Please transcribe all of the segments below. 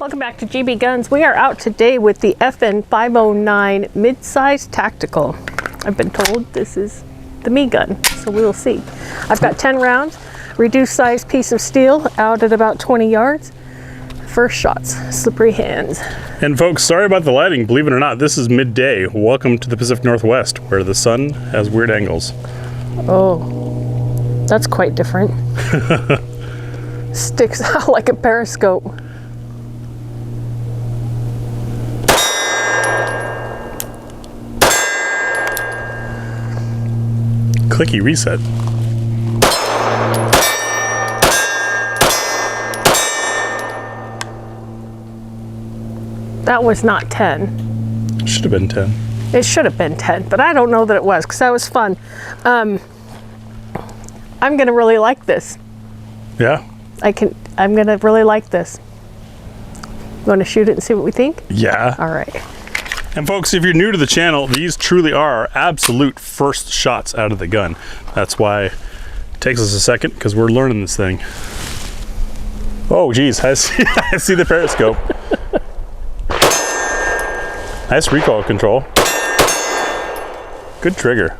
Welcome back to GBGuns. We are out today with the FN 509 Midsize Tactical. I've been told this is the me gun, so we will see. I've got 10 rounds, reduced size piece of steel out at about 20 yards. First shots, slippery hands. And folks, sorry about the lighting. Believe it or not, this is midday. Welcome to the Pacific Northwest, where the sun has weird angles. Oh, that's quite different. Sticks out like a periscope. Clicky reset. That was not 10. Should have been 10. It should have been 10, but I don't know that it was because that was fun. I'm gonna really like this. Yeah? I'm gonna really like this. You wanna shoot it and see what we think? Yeah. All right. And folks, if you're new to the channel, these truly are our absolute first shots out of the gun. That's why it takes us a second, because we're learning this thing. Oh geez, I see the periscope. Nice recoil control. Good trigger.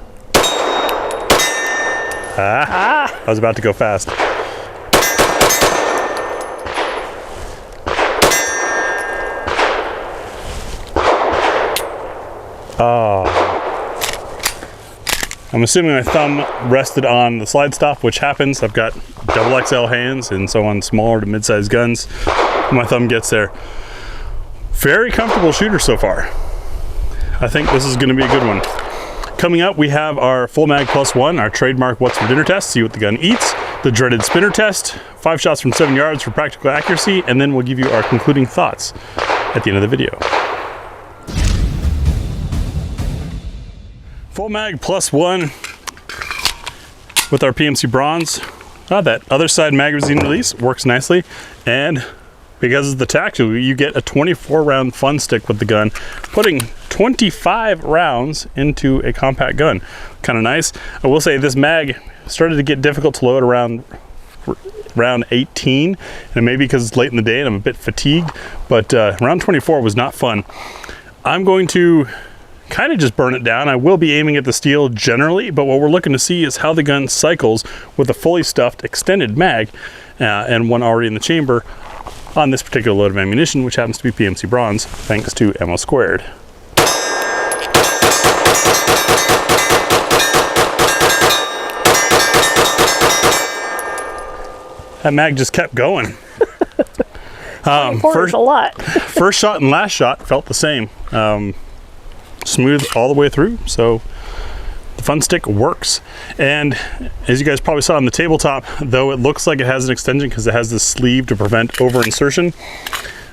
I was about to go fast. Oh. I'm assuming my thumb rested on the slide stop, which happens. I've got double XL hands, and so on smaller to mid-sized guns, my thumb gets there. Very comfortable shooter so far. I think this is going to be a good one. Coming up, we have our full mag +1, our trademark what's for dinner test, see what the gun eats, the dreaded spinner test, 5 shots from 7 yards for practical accuracy, and then we'll give you our concluding thoughts at the end of the video. Full mag +1 with our PMC bronze. That other side magazine release works nicely, and because of the tactical, you get a 24 round fun stick with the gun, putting 25 rounds into a compact gun. Kind of nice. I will say this mag started to get difficult to load around round 18, and maybe because it's late in the day and I'm a bit fatigued, but round 24 was not fun. I'm going to kind of just burn it down. I will be aiming at the steel generally, but what we're looking to see is how the gun cycles with a fully stuffed extended mag and one already in the chamber on this particular load of ammunition, which happens to be PMC bronze, thanks to ammo squared. That mag just kept going. A lot. First shot and last shot felt the same. Smooth all the way through, so the fun stick works. And as you guys probably saw on the tabletop, though it looks like it has an extension because it has this sleeve to prevent over insertion,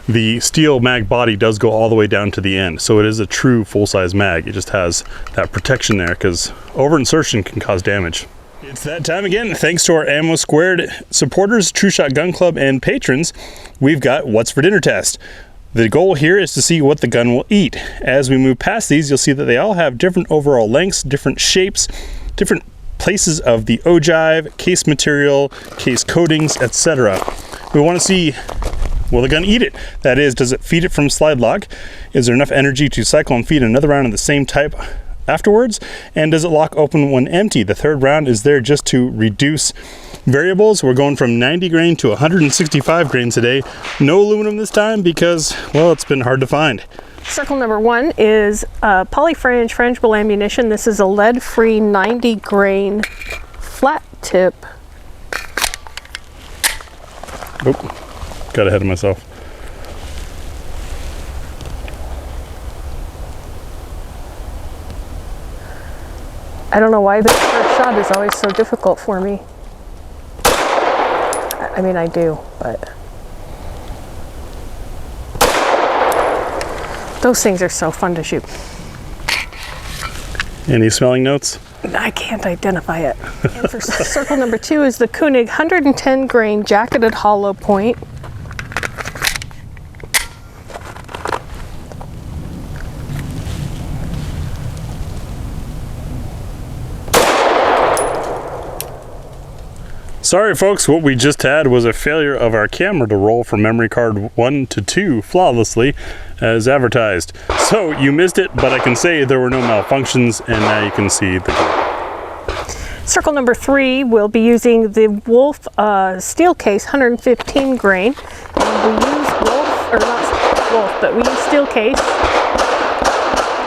the steel mag body does go all the way down to the end, so it is a true full-size mag. It just has that protection there because over insertion can cause damage. It's that time again. Thanks to our Ammo Squared supporters, True Shot Gun Club, and patrons, we've got What's for Dinner Test. The goal here is to see what the gun will eat. As we move past these, you'll see that they all have different overall lengths, different shapes, different places of the ogive, case material, case coatings, etc. We want to see, will the gun eat it? That is, does it feed it from slide lock? Is there enough energy to cycle and feed another round of the same type afterwards? And does it lock open when empty? The third round is there just to reduce variables. We're going from 90 grain to 165 grain today. No aluminum this time because, well, it's been hard to find. Circle number 1 is polyfrange frangible ammunition. This is a lead-free 90 grain flat tip. Oop, got ahead of myself. I don't know why this first shot is always so difficult for me. I mean, I do, but those things are so fun to shoot. Any smelling notes? I can't identify it. And for circle number 2 is the Koenig 110 grain jacketed hollow point. Sorry folks, what we just had was a failure of our camera to roll from memory card 1 to 2 flawlessly as advertised. So you missed it, but I can say there were no malfunctions, and now you can see the group. Circle number 3, we'll be using the Wolf steel case 115 grain. And we use Wolf, or not Wolf, but we use steel case.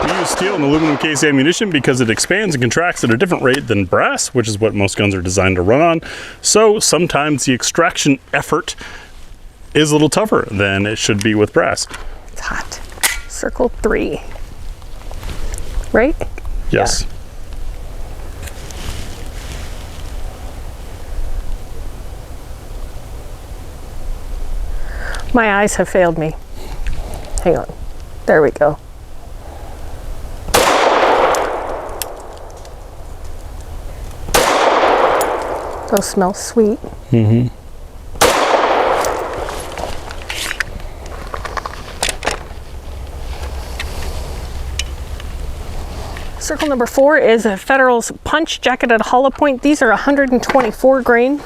We use steel and aluminum case ammunition because it expands and contracts at a different rate than brass, which is what most guns are designed to run on. So sometimes the extraction effort is a little tougher than it should be with brass. It's hot. Circle 3. Right? Yes. Yeah. My eyes have failed me. Hang on. There we go. Those smell sweet. Mm-hmm. Circle number 4 is a Federal's punch jacketed hollow point. These are 124 grain.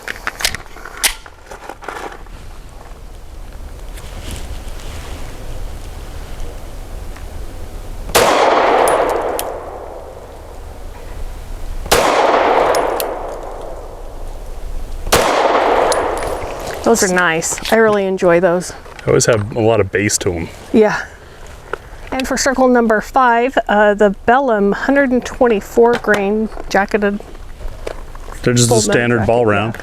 Those are nice. I really enjoy those. They always have a lot of bass to them. Yeah. And for circle number 5, the Bellum 124 grain jacketed. They're just a standard ball round.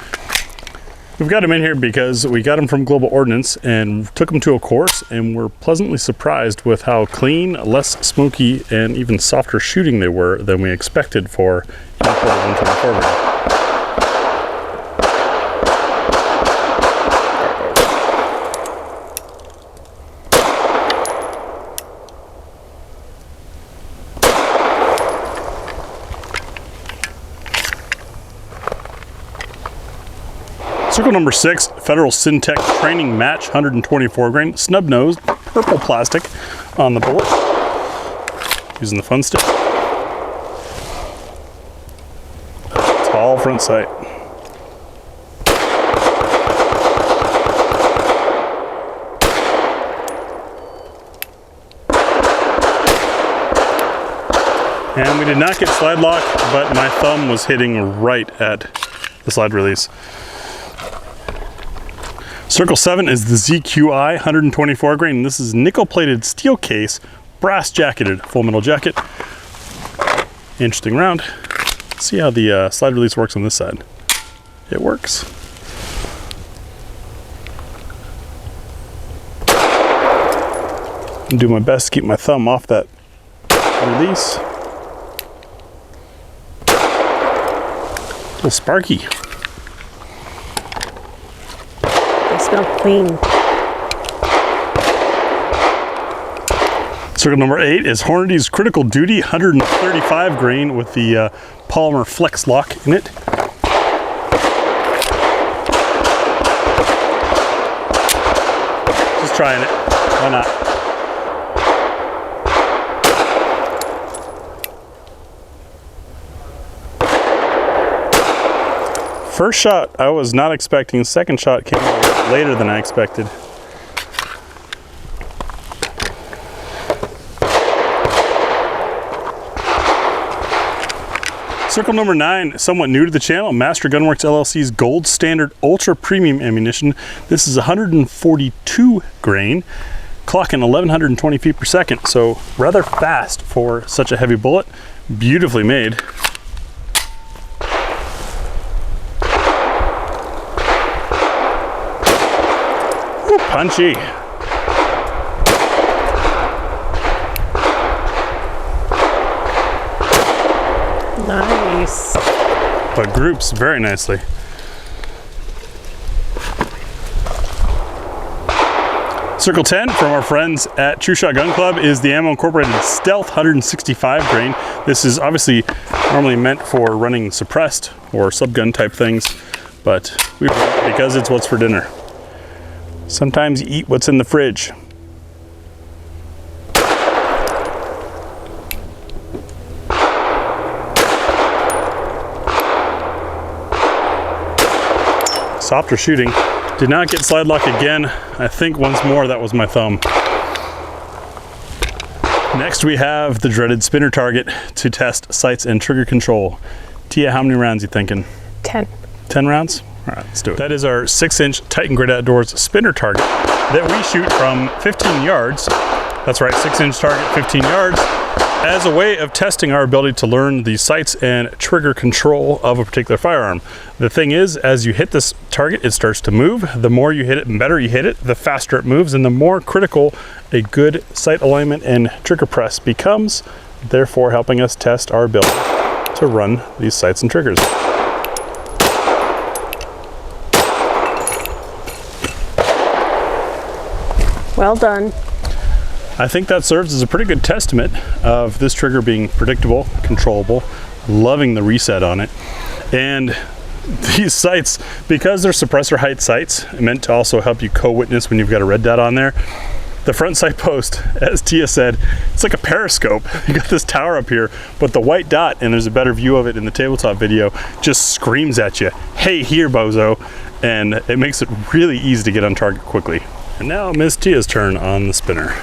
We've got them in here because we got them from Global Ordnance and took them to a course, and we're pleasantly surprised with how clean, less smoky, and even softer shooting they were than we expected for import 124 grain. Circle number 6, Federal Syntex Training Match 124 grain, snub nosed, purple plastic on the bullet, using the fun stick. Tall front sight. And we did not get slide lock, but my thumb was hitting right at the slide release. Circle 7 is the ZQI 124 grain. This is nickel-plated steel case, brass jacketed, full metal jacket. Interesting round. Let's see how the slide release works on this side. It works. I'm doing my best to keep my thumb off that release. A little sparky. Smell clean. Circle number 8 is Hornady's Critical Duty 135 grain with the polymer flex lock in it. Just trying it. Why not? First shot I was not expecting. Second shot came out later than I expected. Circle number 9, somewhat new to the channel, Master Gunworks LLC's Gold Standard Ultra Premium Ammunition. This is 142 grain, clocking 1120 feet per second, so rather fast for such a heavy bullet. Beautifully made. Punchy. Nice. But groups very nicely. Circle 10 from our friends at True Shot Gun Club is the Ammo Incorporated Stealth 165 grain. This is obviously normally meant for running suppressed or subgun type things, but we brought it because it's what's for dinner. Sometimes you eat what's in the fridge. stopped her shooting. Did not get slide lock again. I think once more that was my thumb. Next we have the dreaded spinner target to test sights and trigger control. Tia, how many rounds you thinking? 10. 10 rounds? All right, let's do it. That is our 6-inch Titan Great Outdoors spinner target that we shoot from 15 yards. That's right, 6-inch target, 15 yards, as a way of testing our ability to learn the sights and trigger control of a particular firearm. The thing is, as you hit this target, it starts to move. The more you hit it and better you hit it, the faster it moves, and the more critical a good sight alignment and trigger press becomes, therefore helping us test our ability to run these sights and triggers. Well done. I think that serves as a pretty good testament of this trigger being predictable, controllable, loving the reset on it. And these sights, because they're suppressor height sights, meant to also help you co-witness when you've got a red dot on there. The front sight post, as Tia said, it's like a periscope. You got this tower up here, but the white dot, and there's a better view of it in the tabletop video, just screams at you, hey here bozo, and it makes it really easy to get on target quickly. And now Miss Tia's turn on the spinner.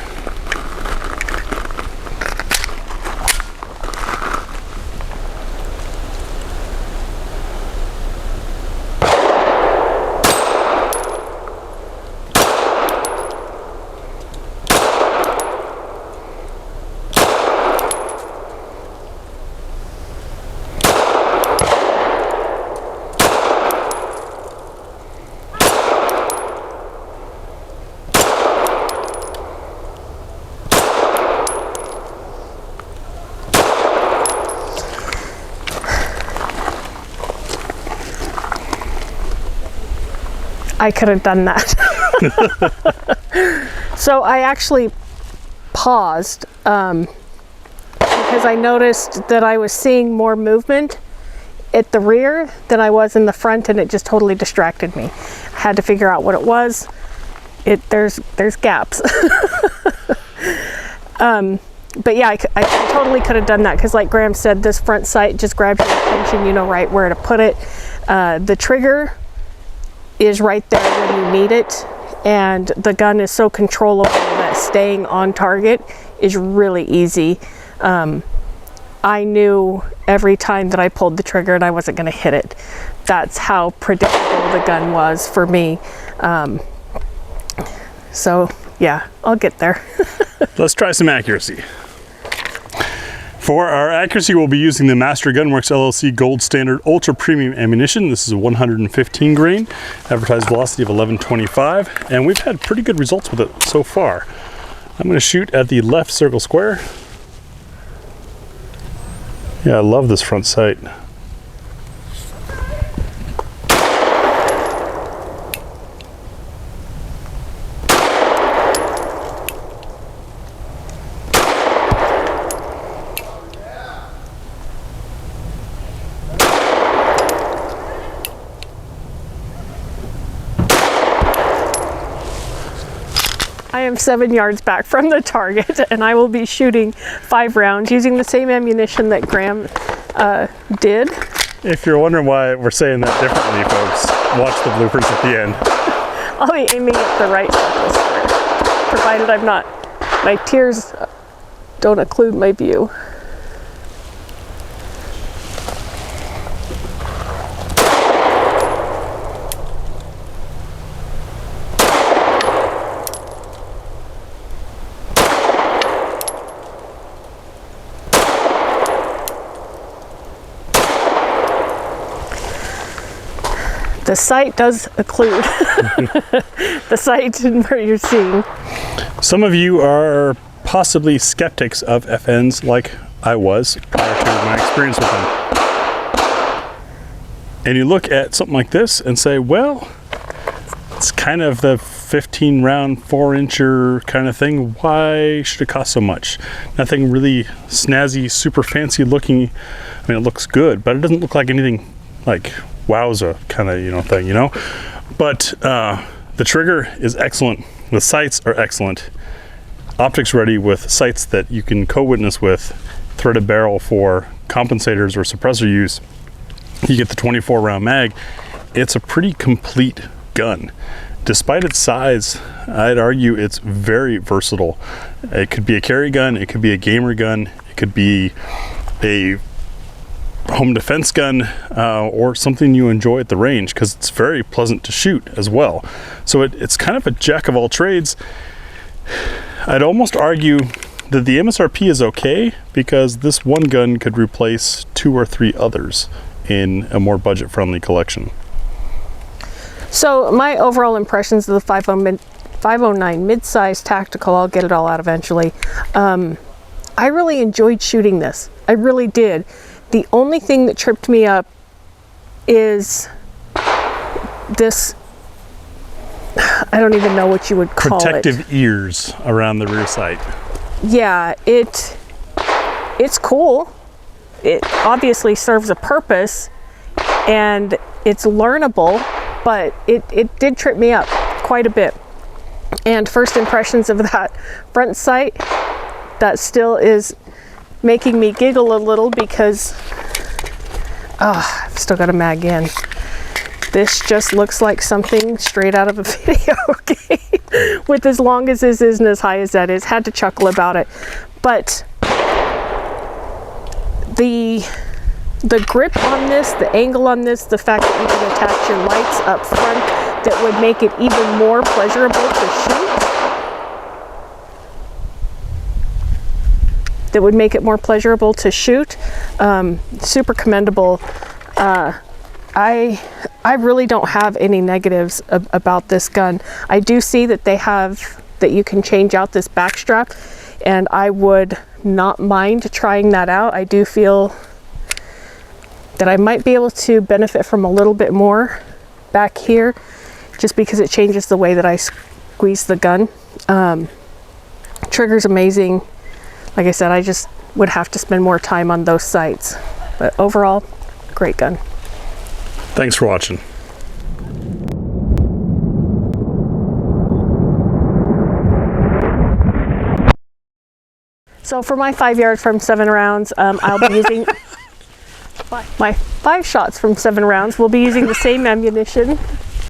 I could have done that. So I actually paused because I noticed that I was seeing more movement at the rear than I was in the front, and it just totally distracted me. I had to figure out what it was. There's gaps. But yeah, I totally could have done that because, like Graham said, this front sight just grabs your attention. You know right where to put it. The trigger is right there when you need it, and the gun is so controllable that staying on target is really easy. I knew every time that I pulled the trigger and I wasn't going to hit it. That's how predictable the gun was for me. So yeah, I'll get there. Let's try some accuracy. For our accuracy, we'll be using the Master Gunworks LLC Gold Standard Ultra Premium Ammunition. This is a 115 grain, advertised velocity of 1125, and we've had pretty good results with it so far. I'm going to shoot at the left circle square. Yeah, I love this front sight. I am 7 yards back from the target, and I will be shooting 5 rounds using the same ammunition that Graham did. If you're wondering why we're saying that differently, folks, watch the bloopers at the end. I'll be aiming at the right circle square, provided I'm not, my tears don't occlude my view. The sight does occlude the sight where you're seeing. Some of you are possibly skeptics of FNs like I was prior to my experience with them. And you look at something like this and say, well, it's kind of the 15 round 4-incher kind of thing. Why should it cost so much? Nothing really snazzy, super fancy looking. I mean, it looks good, but it doesn't look like anything like wowza kind of thing, but the trigger is excellent, the sights are excellent, optics ready with sights that you can co-witness with, threaded barrel for compensators or suppressor use. You get the 24 round mag, it's a pretty complete gun. Despite its size, I'd argue it's very versatile. It could be a carry gun, it could be a gamer gun, it could be a home defense gun, or something you enjoy at the range, because it's very pleasant to shoot as well. So it's kind of a jack of all trades. I'd almost argue that the MSRP is okay, because this one gun could replace 2 or 3 others in a more budget-friendly collection. So my overall impressions of the 509 Midsize Tactical, I'll get it all out eventually. I really enjoyed shooting this. I really did. The only thing that tripped me up is this, I don't even know what you would call it. Protective ears around the rear sight. Yeah, it's cool. It obviously serves a purpose and it's learnable, but it did trip me up quite a bit. And first impressions of that front sight, that still is making me giggle a little, because I've still got a mag in. This just looks like something straight out of a video game, with as long as this is and as high as that is. Had to chuckle about it. But the grip on this, the angle on this, the fact that you can attach your lights up front that would make it even more pleasurable to shoot. Super commendable. I really don't have any negatives about this gun. I do see that they have, that you can change out this back strap, and I would not mind trying that out. I do feel that I might be able to benefit from a little bit more back here, just because it changes the way that I squeeze the gun. Trigger's amazing. Like I said, I just would have to spend more time on those sights. But overall, great gun. Thanks for watching. So for my 5 yard from 7 rounds, I'll be using my 5 shots from 7 rounds. We'll be using the same ammunition.